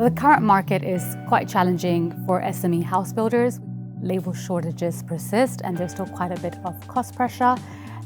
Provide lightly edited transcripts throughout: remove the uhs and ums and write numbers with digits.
The current market is quite challenging for SME house builders. Labor shortages persist and there's still quite a bit of cost pressure.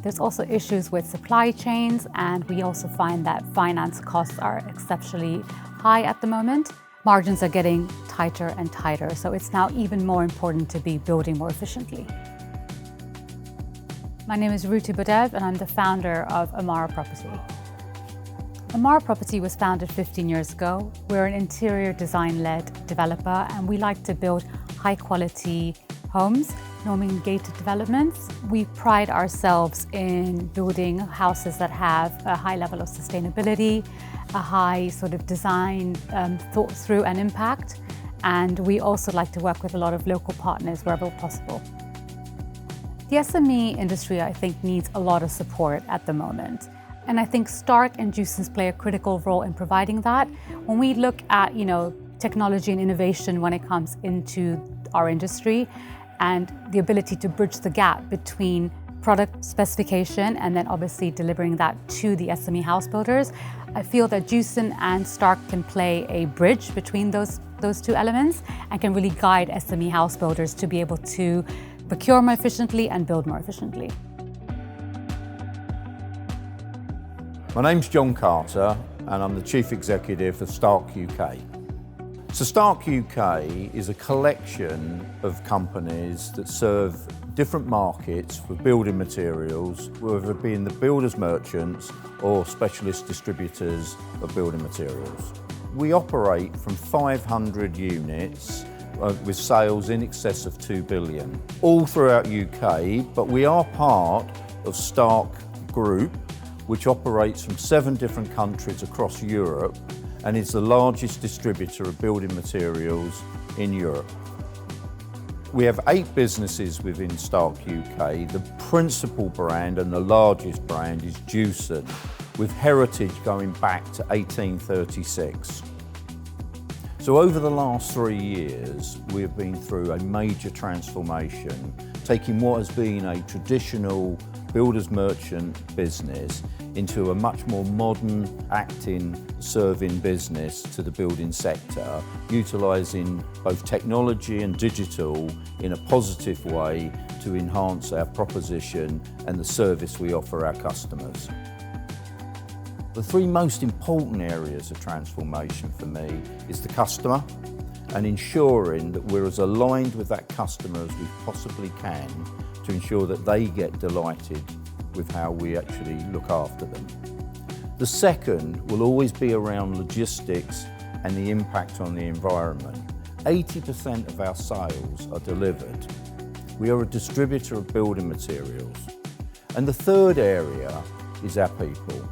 There's also issues with supply chains, and we also find that finance costs are exceptionally high at the moment. Margins are getting tighter and tighter, so it's now even more important to be building more efficiently. My name is Ruti Bodev and I'm the founder of Amara Property. Amara Property was founded 15 years ago. We're an interior design-led developer and we like to build high-quality homes, normally gated developments. We pride ourselves in building houses that have a high level of sustainability, a high sort of design thought through and impact. And we also like to work with a lot of local partners wherever possible. The SME industry, I think, needs a lot of support at the moment. And I think Stark and Jewson play a critical role in providing that. When we look at, technology and innovation when it comes into our industry and the ability to bridge the gap between product specification and then obviously delivering that to the SME house builders, I feel that Jewson and Stark can play a bridge between those two elements and can really guide SME house builders to be able to procure more efficiently and build more efficiently. My name's John Carter and I'm the Chief Executive of Stark UK. So Stark UK is a collection of companies that serve different markets for building materials, whether it be in the builders merchants or specialist distributors of building materials. We operate from 500 units with sales in excess of 2 billion, all throughout UK, but we are part of Stark Group, which operates from 7 different countries across Europe and is the largest distributor of building materials in Europe. We have 8 businesses within Stark UK. The principal brand and the largest brand is Jewson, with heritage going back to 1836. So over the last 3 years, we have been through a major transformation, taking what has been a traditional builders merchant business into a much more modern, acting, serving business to the building sector, utilising both technology and digital in a positive way to enhance our proposition and the service we offer our customers. The 3 most important areas of transformation for me is the customer and ensuring that we're as aligned with that customer as we possibly can to ensure that they get delighted with how we actually look after them. The second will always be around logistics and the impact on the environment. 80% of our sales are delivered. We are a distributor of building materials. And the third area is our people.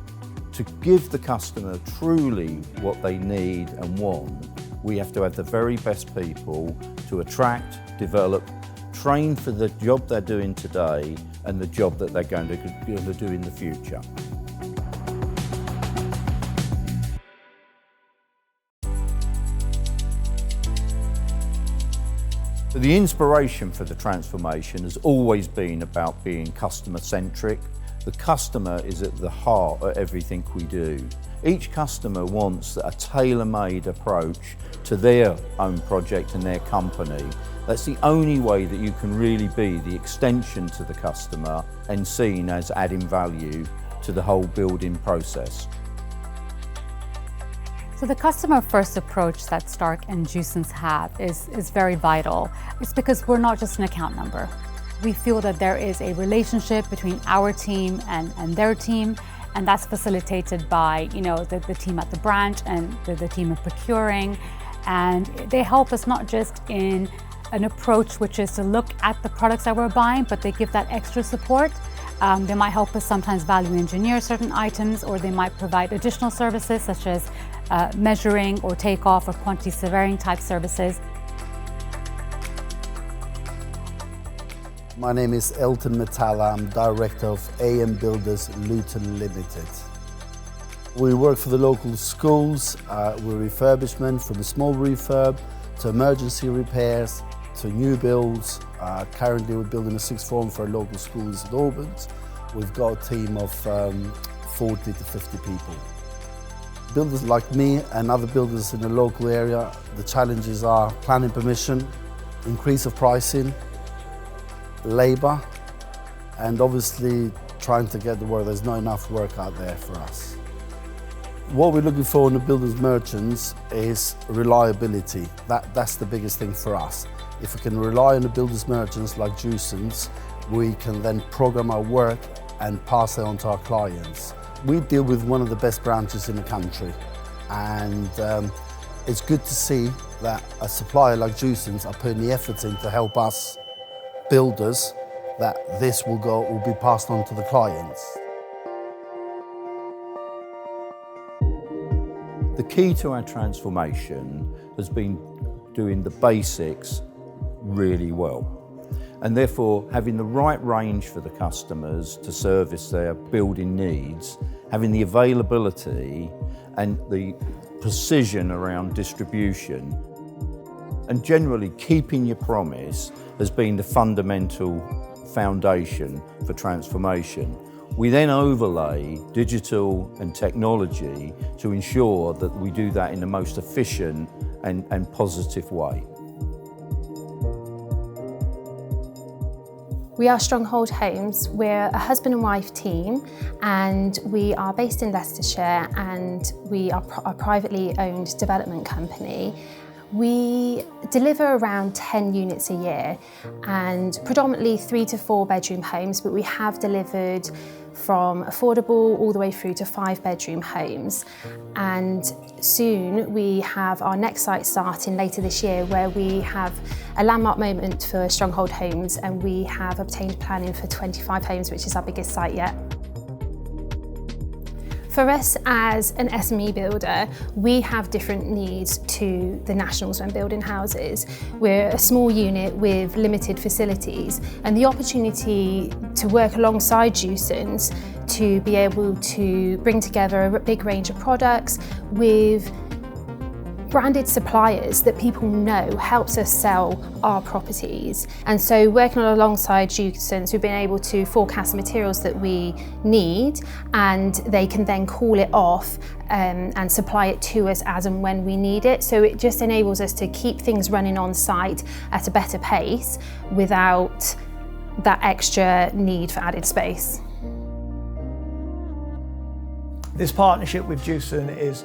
To give the customer truly what they need and want, we have to have the very best people to attract, develop, train for the job they're doing today and the job that they're going to do in the future. The inspiration for the transformation has always been about being customer-centric. The customer is at the heart of everything we do. Each customer wants a tailor-made approach to their own project and their company. That's the only way that you can really be the extension to the customer and seen as adding value to the whole building process. So the customer-first approach that Stark and Jewson have is very vital. It's because we're not just an account number. We feel that there is a relationship between our team and their team, and that's facilitated by the team at the branch and the team of procuring. And they help us not just in an approach which is to look at the products that we're buying, but they give that extra support. They might help us sometimes value engineer certain items, or they might provide additional services such as measuring or takeoff or quantity surveying type services. My name is Elton Metalla. I'm Director of AM Builders Luton Limited. We work for the local schools with refurbishment, from a small refurb to emergency repairs to new builds. Currently we're building a 6th form for a local school in St Albans. We've got a team of 40 to 50 people. Builders like me and other builders in the local area, the challenges are planning permission, increase of pricing, labour, and obviously trying to get the work. There's not enough work out there for us. What we're looking for in the builders merchants is reliability. That's the biggest thing for us. If we can rely on the builders merchants like Jewson's, we can then program our work and pass it on to our clients. We deal with one of the best branches in the country, and it's good to see that a supplier like Jewson's are putting the effort in to help us builders, that this will be passed on to the clients. The key to our transformation has been doing the basics really well, and therefore having the right range for the customers to service their building needs, having the availability and the precision around distribution, and generally keeping your promise has been the fundamental foundation for transformation. We then overlay digital and technology to ensure that we do that in the most efficient and positive way. We are Stronghold Homes. We're a husband and wife team, and we are based in Leicestershire, and we are a privately owned development company. We deliver around 10 units a year, and predominantly 3 to 4 bedroom homes, but we have delivered from affordable all the way through to 5-bedroom homes. And soon we have our next site starting later this year, where we have a landmark moment for Stronghold Homes, and we have obtained planning for 25 homes, which is our biggest site yet. For us as an SME builder, we have different needs to the nationals when building houses. We're a small unit with limited facilities, and the opportunity to work alongside Jewson's to be able to bring together a big range of products with branded suppliers that people know helps us sell our properties. And so working alongside Jewson's, we've been able to forecast the materials that we need, and they can then call it off and supply it to us as and when we need it. So it just enables us to keep things running on site at a better pace without that extra need for added space. This partnership with Jewson is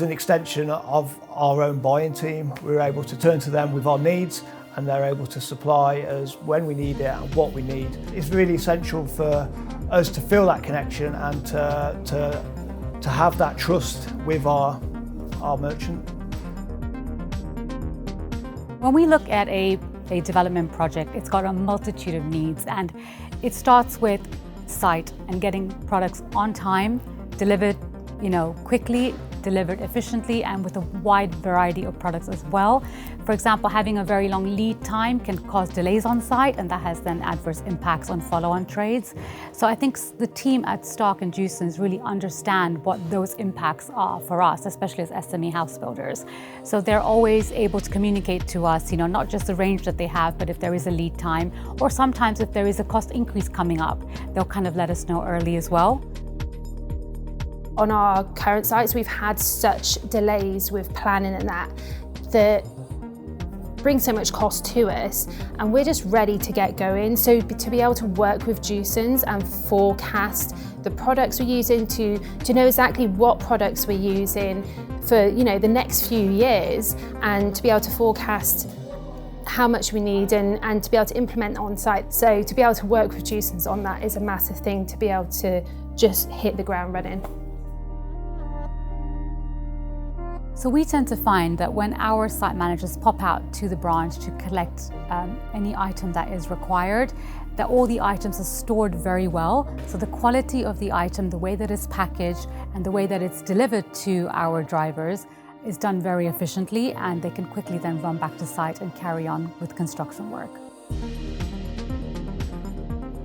an extension of our own buying team. We're able to turn to them with our needs, and they're able to supply us when we need it and what we need. It's really essential for us to feel that connection and to have that trust with our merchant. When we look at a development project, it's got a multitude of needs, and it starts with site and getting products on time, delivered quickly, delivered efficiently, and with a wide variety of products as well. For example, having a very long lead time can cause delays on site, and that has then adverse impacts on follow-on trades. So I think the team at Stock and Jewson's really understand what those impacts are for us, especially as SME house builders. So they're always able to communicate to us, not just the range that they have, but if there is a lead time, or sometimes if there is a cost increase coming up, they'll kind of let us know early as well. On our current sites, we've had such delays with planning and that bring so much cost to us, and we're just ready to get going. So to be able to work with Jewson's and forecast the products we're using, to know exactly what products we're using for the next few years, and to be able to forecast how much we need and to be able to implement on site. So to be able to work with Jewson's on that is a massive thing, to be able to just hit the ground running. So we tend to find that when our site managers pop out to the branch to collect any item that is required, that all the items are stored very well. So the quality of the item, the way that it's packaged, and the way that it's delivered to our drivers is done very efficiently, and they can quickly then run back to site and carry on with construction work.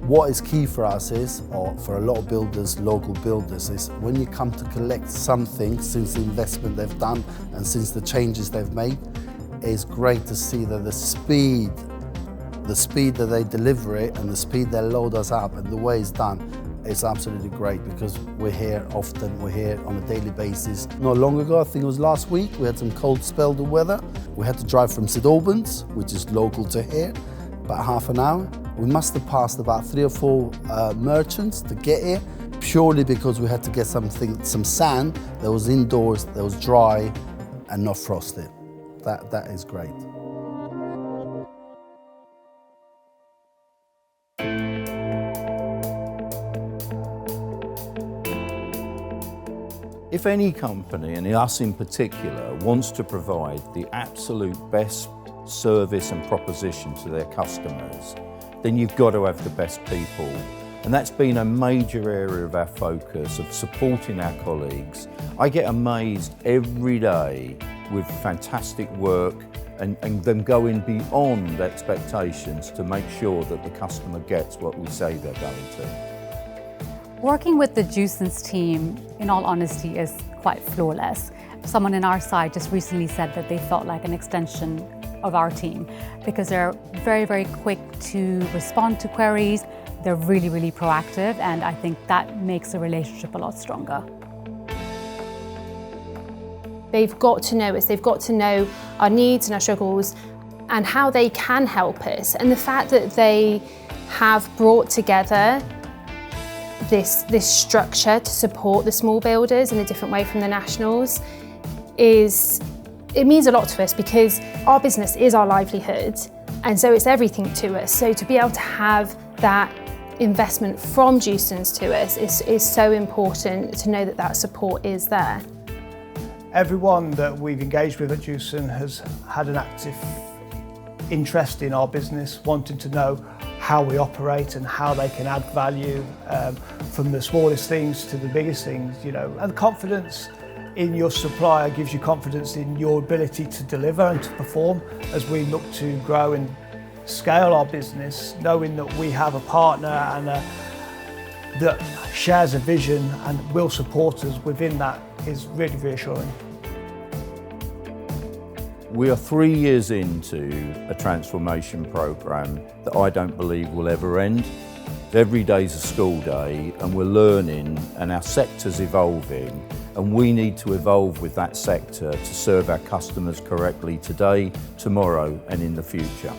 What is key for us is, or for a lot of builders, local builders, is when you come to collect something since the investment they've done and since the changes they've made, it's great to see that the speed that they deliver it and the speed they load us up and the way it's done, It's absolutely great because we're here often, we're here on a daily basis. Not long ago, I think it was last week, we had some cold spell of weather. We had to drive from St Albans, which is local to here, about half an hour. We must have passed about 3 or 4 merchants to get here, purely because we had to get some sand that was indoors, that was dry and not frosted. That is great. If any company, and us in particular, wants to provide the absolute best service and proposition to their customers, then you've got to have the best people. And that's been a major area of our focus, of supporting our colleagues. I get amazed every day with fantastic work and them going beyond expectations to make sure that the customer gets what we say they're going to. Working with the Jewson's team, in all honesty, is quite flawless. Someone on our side just recently said that they felt like an extension of our team because they're very, very quick to respond to queries. They're really, really proactive, and I think that makes the relationship a lot stronger. They've got to know us, they've got to know our needs and our struggles and how they can help us. And the fact that they have brought together this structure to support the small builders in a different way from the nationals it means a lot to us because our business is our livelihood, and so it's everything to us. So to be able to have that investment from Jewson's to us is so important, to know that that support is there. Everyone that we've engaged with at Jewson has had an active interest in our business, wanting to know how we operate and how they can add value, from the smallest things to the biggest things, you know. And confidence in your supplier gives you confidence in your ability to deliver and to perform as we look to grow and scale our business, knowing that we have a partner and that shares a vision and will support us within that is really reassuring. We are 3 years into a transformation programme that I don't believe will ever end. Every day's a school day and we're learning and our sector's evolving, and we need to evolve with that sector to serve our customers correctly today, tomorrow and in the future.